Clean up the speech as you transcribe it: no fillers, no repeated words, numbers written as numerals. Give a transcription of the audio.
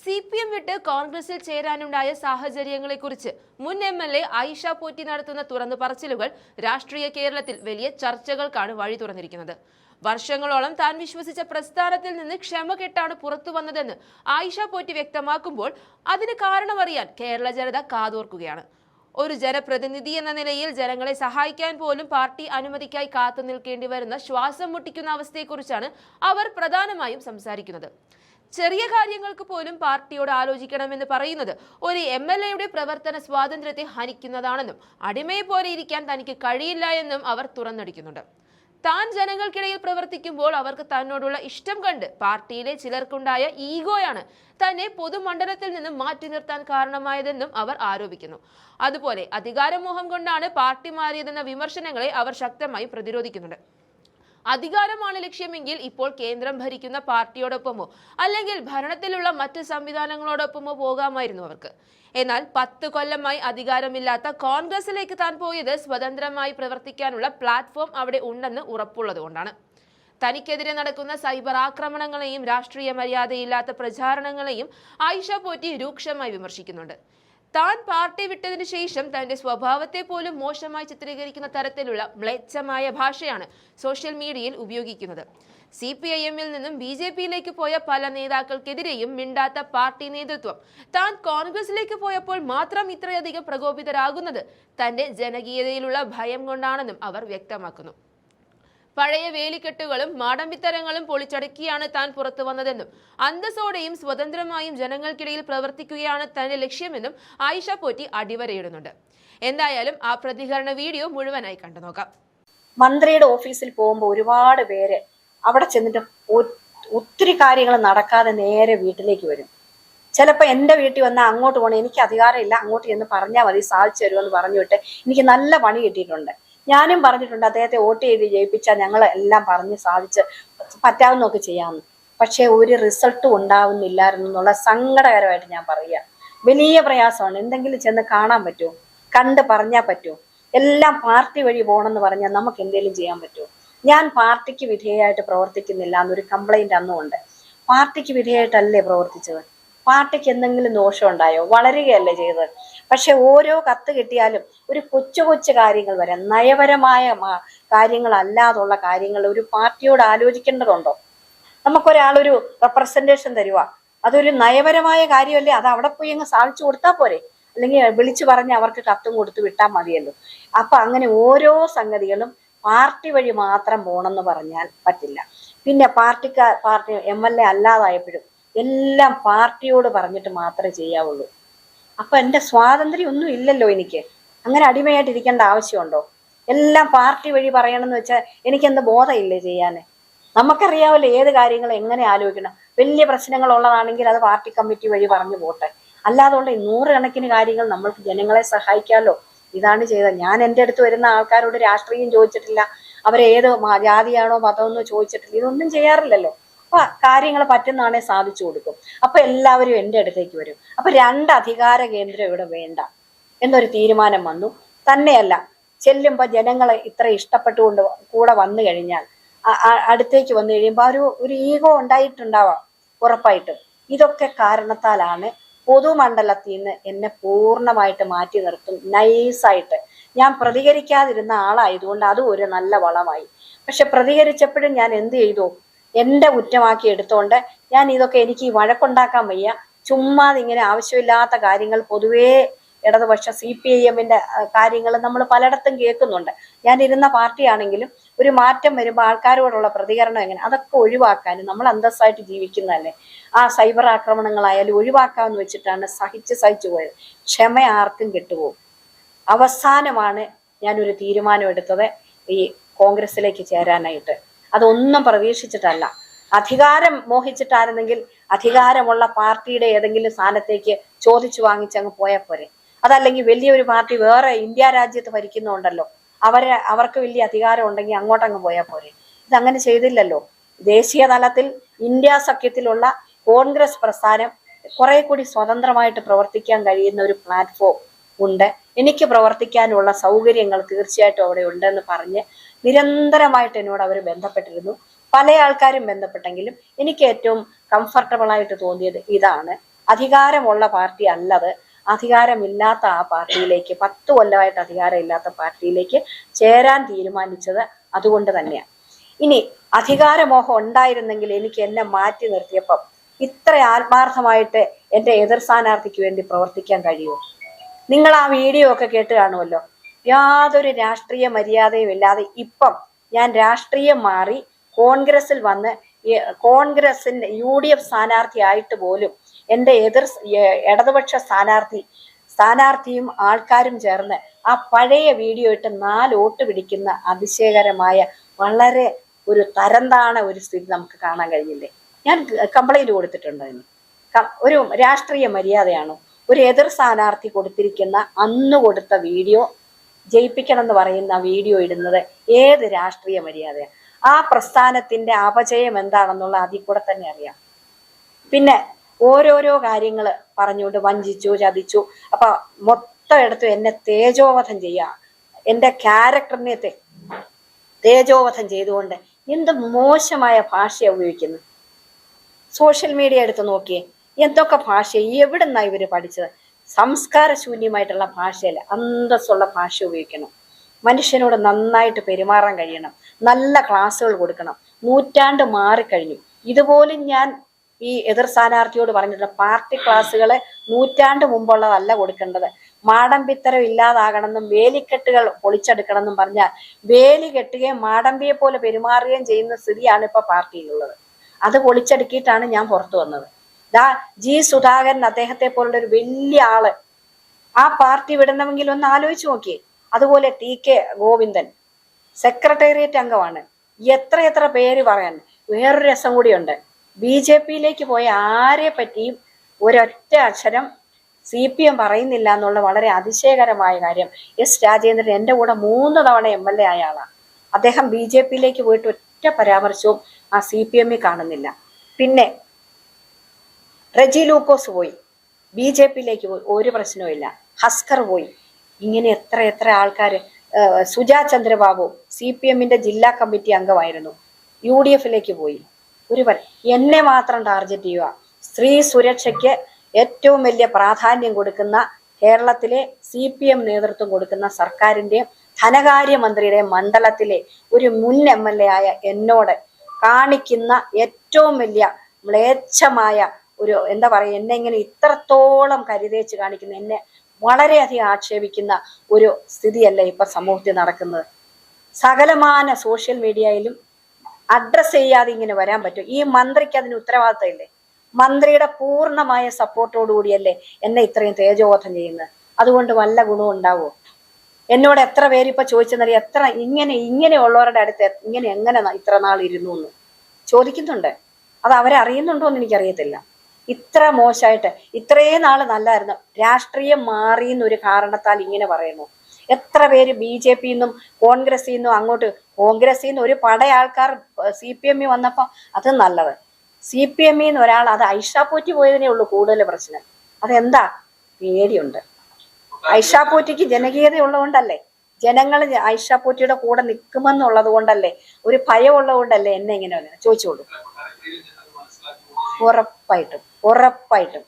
CPM വിട്ട് കോൺഗ്രസിൽ ചേരാനുണ്ടായ സാഹചര്യങ്ങളെക്കുറിച്ച് മുൻ MLA ആയിഷ പോറ്റി നടത്തുന്ന തുറന്നു പറച്ചിലുകൾ രാഷ്ട്രീയ കേരളത്തിൽ വലിയ ചർച്ചകൾക്കാണ് വഴി തുറന്നിരിക്കുന്നത്. വർഷങ്ങളോളം താൻ വിശ്വസിച്ച പ്രസ്ഥാനത്തിൽ നിന്ന് ക്ഷമ കെട്ടാണ് പുറത്തു വന്നതെന്ന് ആയിഷ പോറ്റി വ്യക്തമാക്കുമ്പോൾ അതിന് കാരണമറിയാൻ കേരള ജനത കാതോർക്കുകയാണ്. ഒരു ജനപ്രതിനിധി എന്ന നിലയിൽ ജനങ്ങളെ സഹായിക്കാൻ പോലും പാർട്ടി അനുമതിക്കായി കാത്തു നിൽക്കേണ്ടി വരുന്ന ശ്വാസം മുട്ടിക്കുന്ന അവസ്ഥയെക്കുറിച്ചാണ് അവർ പ്രധാനമായും സംസാരിക്കുന്നത്. ചെറിയ കാര്യങ്ങൾക്ക് പോലും പാർട്ടിയോട് ആലോചിക്കണമെന്ന് പറയുന്നത് ഒരു MLAയുടെ പ്രവർത്തന സ്വാതന്ത്ര്യത്തെ ഹനിക്കുന്നതാണെന്നും അടിമയെ പോലെ ഇരിക്കാൻ തനിക്ക് കഴിയില്ല എന്നും അവർ തുറന്നടിക്കുന്നുണ്ട്. താൻ ജനങ്ങൾക്കിടയിൽ പ്രവർത്തിക്കുമ്പോൾ അവർക്ക് തന്നോടുള്ള ഇഷ്ടം കണ്ട് പാർട്ടിയിലെ ചിലർക്കുണ്ടായ ഈഗോയാണ് തന്നെ പൊതുമണ്ഡലത്തിൽ നിന്ന് മാറ്റി നിർത്താൻ കാരണമായതെന്നും അവർ ആരോപിക്കുന്നു. അതുപോലെ അധികാരമോഹം കൊണ്ടാണ് പാർട്ടി മാറിയതെന്ന വിമർശനങ്ങളെ അവർ ശക്തമായി പ്രതിരോധിക്കുന്നുണ്ട്. അധികാരമാണ് ലക്ഷ്യമെങ്കിൽ ഇപ്പോൾ കേന്ദ്രം ഭരിക്കുന്ന പാർട്ടിയോടൊപ്പമോ അല്ലെങ്കിൽ ഭരണത്തിലുള്ള മറ്റ് സംവിധാനങ്ങളോടൊപ്പമോ പോകാമായിരുന്നു അവർക്ക്. എന്നാൽ 10 കൊല്ലമായി അധികാരമില്ലാത്ത കോൺഗ്രസിലേക്ക് താൻ പോയത് സ്വതന്ത്രമായി പ്രവർത്തിക്കാനുള്ള പ്ലാറ്റ്ഫോം അവിടെ ഉണ്ടെന്ന് ഉറപ്പുള്ളതുകൊണ്ടാണ്. തനിക്കെതിരെ നടക്കുന്ന സൈബർ ആക്രമണങ്ങളെയും രാഷ്ട്രീയ മര്യാദയില്ലാത്ത പ്രചാരണങ്ങളെയും ആയിഷ പോറ്റി രൂക്ഷമായി വിമർശിക്കുന്നുണ്ട്. താൻ പാർട്ടി വിട്ടതിനു ശേഷം തന്റെ സ്വഭാവത്തെ പോലും മോശമായി ചിത്രീകരിക്കുന്ന തരത്തിലുള്ള മ്ലേച്ഛമായ ഭാഷയാണ് സോഷ്യൽ മീഡിയയിൽ ഉപയോഗിക്കുന്നത്. CPIM-ൽ നിന്നും BJP-യിലേക്ക് പോയ പല നേതാക്കൾക്കെതിരെയും മിണ്ടാത്ത പാർട്ടി നേതൃത്വം താൻ കോൺഗ്രസിലേക്ക് പോയപ്പോൾ മാത്രം ഇത്രയധികം പ്രകോപിതരാകുന്നത് തന്റെ ജനകീയതയിലുള്ള ഭയം കൊണ്ടാണെന്നും അവർ വ്യക്തമാക്കുന്നു. പഴയ വേലിക്കെട്ടുകളും മാടമ്പിത്തരങ്ങളും പൊളിച്ചടക്കിയാണ് താൻ പുറത്തു വന്നതെന്നും അന്തസ്സോടെയും സ്വതന്ത്രമായും ജനങ്ങൾക്കിടയിൽ പ്രവർത്തിക്കുകയാണ് തന്റെ ലക്ഷ്യമെന്നും ആയിഷ പോറ്റി അടിവരയിടുന്നുണ്ട്. എന്തായാലും ആ പ്രതികരണ വീഡിയോ മുഴുവനായി കണ്ടു നോക്കാം. മന്ത്രിയുടെ ഓഫീസിൽ പോകുമ്പോൾ ഒരുപാട് പേര് അവിടെ ചെന്നിട്ട് ഒത്തിരി കാര്യങ്ങൾ നടക്കാതെ നേരെ വീട്ടിലേക്ക് വരും. ചിലപ്പോൾ എൻ്റെ വീട്ടിൽ വന്നാൽ അങ്ങോട്ട് പോകണം, എനിക്ക് അധികാരമില്ല, അങ്ങോട്ട് ചെന്ന് പറഞ്ഞാൽ മതി, സാധിച്ചു തരുമെന്ന് പറഞ്ഞു വിട്ട് എനിക്ക് നല്ല പണി കിട്ടിയിട്ടുണ്ട്. ഞാനും പറഞ്ഞിട്ടുണ്ട് അദ്ദേഹത്തെ വോട്ട് ചെയ്ത് ജയിപ്പിച്ചാൽ ഞങ്ങൾ എല്ലാം പറഞ്ഞ് സാധിച്ച് പറ്റാവുന്നൊക്കെ ചെയ്യാമെന്ന്. പക്ഷെ ഒരു റിസൾട്ടും ഉണ്ടാവുന്നില്ലായിരുന്നു എന്നുള്ള സങ്കടകരമായിട്ട് ഞാൻ പറയുക. വലിയ പ്രയാസമാണ്. എന്തെങ്കിലും ചെന്ന് കാണാൻ പറ്റുമോ, കണ്ട് പറഞ്ഞാൽ പറ്റുമോ? എല്ലാം പാർട്ടി വഴി പോകണമെന്ന് പറഞ്ഞാൽ നമുക്ക് എന്തെങ്കിലും ചെയ്യാൻ പറ്റുമോ? ഞാൻ പാർട്ടിക്ക് വിധേയമായിട്ട് പ്രവർത്തിക്കുന്നില്ല എന്നൊരു കംപ്ലൈന്റ് അന്നുമുണ്ട്. പാർട്ടിക്ക് വിധേയമായിട്ടല്ലേ പ്രവർത്തിച്ചത്? പാർട്ടിക്ക് എന്തെങ്കിലും ദോഷം ഉണ്ടായോ? വളരുകയല്ലേ ചെയ്തത്. പക്ഷെ ഓരോ കത്ത് കിട്ടിയാലും ഒരു കൊച്ചു കൊച്ചു കാര്യങ്ങൾ വരെ നയപരമായ കാര്യങ്ങളല്ലാതുള്ള കാര്യങ്ങൾ ഒരു പാർട്ടിയോട് ആലോചിക്കേണ്ടതുണ്ടോ? നമുക്കൊരാളൊരു റെപ്രസെന്റേഷൻ തരുക, അതൊരു നയപരമായ കാര്യമല്ലേ? അത് അവിടെ പോയി അങ്ങ് സാധിച്ചു കൊടുത്താൽ പോരെ? അല്ലെങ്കിൽ വിളിച്ചു പറഞ്ഞ് അവർക്ക് കത്തും കൊടുത്ത് വിട്ടാൽ മതിയല്ലോ. അപ്പൊ അങ്ങനെ ഓരോ സംഗതികളും പാർട്ടി വഴി മാത്രം പോകണമെന്ന് പറഞ്ഞാൽ പറ്റില്ല. പിന്നെ പാർട്ടി MLA അല്ലാതായപ്പോഴും എല്ലാം പാർട്ടിയോട് പറഞ്ഞിട്ട് മാത്രമേ ചെയ്യാവുള്ളൂ. അപ്പൊ എൻ്റെ സ്വാതന്ത്ര്യം ഒന്നും ഇല്ലല്ലോ എനിക്ക്. അങ്ങനെ അടിമയായിട്ട് ഇരിക്കേണ്ട ആവശ്യമുണ്ടോ? എല്ലാം പാർട്ടി വഴി പറയണമെന്ന് വെച്ചാൽ എനിക്കെന്ത് ബോധമില്ലേ ചെയ്യാൻ? നമുക്കറിയാമല്ലോ ഏത് കാര്യങ്ങൾ എങ്ങനെ ആലോചിക്കണം. വലിയ പ്രശ്നങ്ങൾ ഉള്ളതാണെങ്കിൽ അത് പാർട്ടി കമ്മിറ്റി വഴി പറഞ്ഞു പോട്ടെ. അല്ലാതുകൊണ്ട് 100 കണക്കിന് കാര്യങ്ങൾ നമ്മൾക്ക് ജനങ്ങളെ സഹായിക്കാമല്ലോ. ഇതാണ് ചെയ്തത്. ഞാൻ എൻ്റെ അടുത്ത് വരുന്ന ആൾക്കാരോട് രാഷ്ട്രീയം ചോദിച്ചിട്ടില്ല, അവരേത് ജാതിയാണോ മതമെന്നോ ചോദിച്ചിട്ടില്ല. ഇതൊന്നും ചെയ്യാറില്ലല്ലോ. അപ്പൊ കാര്യങ്ങൾ പറ്റുന്നതാണെങ്കിൽ സാധിച്ചു കൊടുക്കും. അപ്പൊ എല്ലാവരും എൻ്റെ അടുത്തേക്ക് വരും. അപ്പൊ 2 അധികാര കേന്ദ്രം ഇവിടെ വേണ്ട എന്നൊരു തീരുമാനം വന്നു. തന്നെയല്ല, ചെല്ലുമ്പോൾ ജനങ്ങളെ ഇത്ര ഇഷ്ടപ്പെട്ടുകൊണ്ട് കൂടെ വന്നു കഴിഞ്ഞാൽ അടുത്തേക്ക് വന്നു കഴിയുമ്പോൾ ഒരു ഈഗോ ഉണ്ടായിട്ടുണ്ടാവാം ഉറപ്പായിട്ടും. ഇതൊക്കെ കാരണത്താലാണ് പൊതുമണ്ഡലത്തിൽ നിന്ന് എന്നെ പൂർണ്ണമായിട്ട് മാറ്റി നിർത്തും. നൈസായിട്ട് ഞാൻ പ്രതികരിക്കാതിരുന്ന ആളായതുകൊണ്ട് അതും ഒരു നല്ല വളമായി. പക്ഷെ പ്രതികരിച്ചപ്പോഴും ഞാൻ എന്ത് ചെയ്തു? എൻ്റെ കുറ്റമാക്കി എടുത്തോണ്ട് ഞാൻ ഇതൊക്കെ എനിക്ക് ഈ വഴക്കുണ്ടാക്കാൻ വയ്യ. ചുമ്മാതെ ഇങ്ങനെ ആവശ്യമില്ലാത്ത കാര്യങ്ങൾ പൊതുവേ ഇടതുപക്ഷ CPIM-ന്റെ കാര്യങ്ങൾ നമ്മൾ പലയിടത്തും കേൾക്കുന്നുണ്ട്. ഞാൻ ഇരുന്ന പാർട്ടിയാണെങ്കിലും ഒരു മാറ്റം വരുമ്പോൾ ആൾക്കാരോടുള്ള പ്രതികരണം എങ്ങനെ, അതൊക്കെ ഒഴിവാക്കാനും നമ്മൾ അന്തസ്സായിട്ട് ജീവിക്കുന്നതല്ലേ. ആ സൈബർ ആക്രമണങ്ങളായാലും ഒഴിവാക്കാമെന്ന് വെച്ചിട്ടാണ് സഹിച്ചു പോയത്. ക്ഷമ ആർക്കും കിട്ടുപോകും. അവസാനമാണ് ഞാനൊരു തീരുമാനം എടുത്തത് ഈ കോൺഗ്രസിലേക്ക് ചേരാനായിട്ട്. അതൊന്നും പ്രതീക്ഷിച്ചിട്ടല്ല. അധികാരം മോഹിച്ചിട്ടായിരുന്നെങ്കിൽ അധികാരമുള്ള പാർട്ടിയുടെ ഏതെങ്കിലും സ്ഥാനത്തേക്ക് ചോദിച്ചു വാങ്ങിച്ചങ്ങ് പോയാൽ പോരെ. അതല്ലെങ്കിൽ വലിയൊരു പാർട്ടി വേറെ ഇന്ത്യ രാജ്യത്ത് ഭരിക്കുന്നുണ്ടല്ലോ, അവർക്ക് വലിയ അധികാരം ഉണ്ടെങ്കിൽ അങ്ങോട്ടങ്ങ് പോയാൽ പോരെ. ഇതങ്ങനെ ചെയ്തില്ലല്ലോ. ദേശീയ തലത്തിൽ ഇന്ത്യ സഖ്യത്തിലുള്ള കോൺഗ്രസ് പ്രസ്ഥാനം കുറെ കൂടി സ്വതന്ത്രമായിട്ട് പ്രവർത്തിക്കാൻ കഴിയുന്ന ഒരു പ്ലാറ്റ്ഫോം ഉണ്ട്. എനിക്ക് പ്രവർത്തിക്കാനുള്ള സൗകര്യങ്ങൾ തീർച്ചയായിട്ടും അവിടെ ഉണ്ടെന്ന് പറഞ്ഞ് നിരന്തരമായിട്ട് എന്നോട് അവർ ബന്ധപ്പെട്ടിരുന്നു. പല ആൾക്കാരും ബന്ധപ്പെട്ടെങ്കിലും എനിക്ക് ഏറ്റവും കംഫർട്ടബിൾ ആയിട്ട് തോന്നിയത് ഇതാണ്. അധികാരമുള്ള പാർട്ടി അല്ലത്. അധികാരമില്ലാത്ത ആ പാർട്ടിയിലേക്ക് 10 കൊല്ലമായിട്ട് അധികാരമില്ലാത്ത പാർട്ടിയിലേക്ക് ചേരാൻ തീരുമാനിച്ചത് അതുകൊണ്ട് തന്നെയാണ്. ഇനി അധികാരമോഹം ഉണ്ടായിരുന്നെങ്കിൽ എനിക്ക് എന്നെ മാറ്റി നിർത്തിയപ്പം ഇത്ര ആത്മാർത്ഥമായിട്ട് എൻ്റെ എതിർ സ്ഥാനാർത്ഥിക്ക് വേണ്ടി പ്രവർത്തിക്കാൻ കഴിയുമോ? നിങ്ങൾ ആ വീഡിയോ ഒക്കെ കേട്ട് കാണുമല്ലോ. യാതൊരു രാഷ്ട്രീയ മര്യാദയും ഇല്ലാതെ ഇപ്പം ഞാൻ രാഷ്ട്രീയം മാറി കോൺഗ്രസിൽ വന്ന് കോൺഗ്രസിന്റെ UDF സ്ഥാനാർത്ഥിയായിട്ട് പോലും എൻ്റെ ഇടതുപക്ഷ സ്ഥാനാർത്ഥിയും ആൾക്കാരും ചേർന്ന് ആ പഴയ വീഡിയോ ഇട്ട് 4 വോട്ട് പിടിക്കുന്ന അതിശയകരമായ വളരെ ഒരു തരംതാണ ഒരു സ്ഥിതി നമുക്ക് കാണാൻ കഴിഞ്ഞില്ലേ? ഞാൻ കംപ്ലൈന്റ് കൊടുത്തിട്ടുണ്ട്. അതിന് ഒരു രാഷ്ട്രീയ മര്യാദയാണോ ഒരു എതിർ സ്ഥാനാർത്ഥി കൊടുത്തിരിക്കുന്ന അന്ന് കൊടുത്ത വീഡിയോ ജയിപ്പിക്കണം എന്ന് പറയുന്ന വീഡിയോ ഇടുന്നത്? ഏത് രാഷ്ട്രീയ മര്യാദയാണ്? ആ പ്രസ്ഥാനത്തിന്റെ അപജയം എന്താണെന്നുള്ള അതിൽ കൂടെ തന്നെ അറിയാം. പിന്നെ ഓരോരോ കാര്യങ്ങൾ പറഞ്ഞുകൊണ്ട് വഞ്ചിച്ചു, ചതിച്ചു, അപ്പൊ മൊത്തം എടുത്തു എന്നെ തേജോവധം ചെയ്യാം, എൻ്റെ ക്യാരക്ടറിനെ തേജോവധം ചെയ്തുകൊണ്ട് എന്ത് മോശമായ ഭാഷയാണ് ഉപയോഗിക്കുന്നത്. സോഷ്യൽ മീഡിയ എടുത്ത് നോക്കിയേ, എന്തൊക്കെ ഭാഷ, എവിടുന്നാ ഇവര് പഠിച്ചത്? സംസ്കാരശൂന്യമായിട്ടുള്ള ഭാഷയല്ല, അന്തസ്സുള്ള ഭാഷ ഉപയോഗിക്കണം. മനുഷ്യനോട് നന്നായിട്ട് പെരുമാറാൻ കഴിയണം, നല്ല ക്ലാസ്സുകൾ കൊടുക്കണം. നൂറ്റാണ്ട് മാറിക്കഴിഞ്ഞു. ഇതുപോലും ഞാൻ ഈ എതിർ സ്ഥാനാർത്ഥിയോട് പറഞ്ഞിട്ടുണ്ട്, പാർട്ടി ക്ലാസ്സുകളെ നൂറ്റാണ്ട് മുമ്പുള്ളതല്ല കൊടുക്കേണ്ടത്. മാടമ്പിത്തരം ഇല്ലാതാകണമെന്നും വേലിക്കെട്ടുകൾ പൊളിച്ചെടുക്കണമെന്നും പറഞ്ഞാൽ വേലി കെട്ടുകയും മാടമ്പിയെ പോലെ പെരുമാറുകയും ചെയ്യുന്ന സ്ഥിതിയാണ് ഇപ്പൊ പാർട്ടിയിലുള്ളത്. അത് പൊളിച്ചടുക്കിയിട്ടാണ് ഞാൻ പുറത്തു വന്നത്. G. സുധാകരൻ അദ്ദേഹത്തെ പോലുള്ള ഒരു വലിയ ആള് ആ പാർട്ടി വിടണമെങ്കിൽ ഒന്ന് ആലോചിച്ച് നോക്കിയേ. അതുപോലെ TK ഗോവിന്ദൻ സെക്രട്ടേറിയറ്റ് അംഗമാണ്. എത്ര പേര് പറയാൻ. വേറൊരു രസം കൂടിയുണ്ട്, BJPയിലേക്ക് പോയ ആരെ പറ്റിയും ഒരൊറ്റ അക്ഷരം CPM പറയുന്നില്ല എന്നുള്ള വളരെ അതിശയകരമായ കാര്യം. S. രാജേന്ദ്രൻ എൻ്റെ കൂടെ 3 തവണ MLA ആയ ആളാണ്. അദ്ദേഹം BJPയിലേക്ക് പോയിട്ട് ഒറ്റ പരാമർശവും ആ CPM കാണുന്നില്ല. പിന്നെ റെജി ലൂക്കോസ് പോയി, BJPയിലേക്ക് പോയി, ഒരു പ്രശ്നവുമില്ല. ഹസ്കർ പോയി. ഇങ്ങനെ എത്ര ആൾക്കാർ. സുജാ ചന്ദ്രബാബു CPMന്റെ ജില്ലാ കമ്മിറ്റി അംഗമായിരുന്നു, UDFയിലേക്ക് പോയി. എന്നെ മാത്രം ടാർഗറ്റ് ചെയ്യുക. സ്ത്രീ സുരക്ഷയ്ക്ക് ഏറ്റവും വലിയ പ്രാധാന്യം കൊടുക്കുന്ന കേരളത്തിലെ CPM നേതൃത്വം കൊടുക്കുന്ന സർക്കാരിന്റെയും ധനകാര്യമന്ത്രിയുടെയും മണ്ഡലത്തിലെ ഒരു മുൻ MLA ആയ എന്നോട് കാണിക്കുന്ന ഏറ്റവും വലിയ മ്ലേച്ഛമായ ഒരു എന്താ പറയുക, എന്നെ ഇങ്ങനെ ഇത്രത്തോളം കരുതേച്ച് കാണിക്കുന്ന, എന്നെ വളരെയധികം ആക്ഷേപിക്കുന്ന ഒരു സ്ഥിതിയല്ല ഇപ്പൊ സമൂഹത്തിൽ നടക്കുന്നത്. സകലമാന സോഷ്യൽ മീഡിയയിലും അഡ്രസ് ചെയ്യാതെ ഇങ്ങനെ വരാൻ പറ്റും? ഈ മന്ത്രിക്ക് അതിന് ഉത്തരവാദിത്തം ഇല്ലേ? മന്ത്രിയുടെ പൂർണ്ണമായ സപ്പോർട്ടോടുകൂടിയല്ലേ എന്നെ ഇത്രയും തേജോവധം ചെയ്യുന്നത്. അതുകൊണ്ട് വല്ല ഗുണവും ഉണ്ടാവുമോ? എന്നോട് എത്ര പേര് ഇപ്പൊ ചോദിച്ചെന്നറിയാം, എത്ര ഇങ്ങനെയുള്ളവരുടെ അടുത്ത് എങ്ങനെ ഇത്ര നാൾ ഇരുന്നു എന്ന് ചോദിക്കുന്നുണ്ട്. അത് അവരറിയുന്നുണ്ടോ എന്ന് എനിക്കറിയത്തില്ല. ഇത്ര മോശമായിട്ട് ഇത്രയും നാള് നല്ലായിരുന്നു, രാഷ്ട്രീയം മാറിയെന്നൊരു കാരണത്താൽ ഇങ്ങനെ പറയുന്നു. എത്ര പേര് BJPന്നും കോൺഗ്രസിന്നും അങ്ങോട്ട്, കോൺഗ്രസിൽ നിന്ന് ഒരു പട ആൾക്കാർ CPM വന്നപ്പോ അത് നല്ലത്. CPM ഒരാൾ, അത് ഐഷ പോറ്റി പോയതിനേ ഉള്ളൂ കൂടുതൽ പ്രശ്നം. അതെന്താ? പേടിയുണ്ട്. ഐഷ പോറ്റിക്ക് ജനകീയത ഉള്ളതുകൊണ്ടല്ലേ, ജനങ്ങൾ ഐഷ പോറ്റിയുടെ കൂടെ നിൽക്കുമെന്നുള്ളത് കൊണ്ടല്ലേ, ഒരു ഭയം ഉള്ളത് കൊണ്ടല്ലേ എന്നെ ഇങ്ങനെ ചോദിച്ചോളൂ. ഉറപ്പായിട്ടും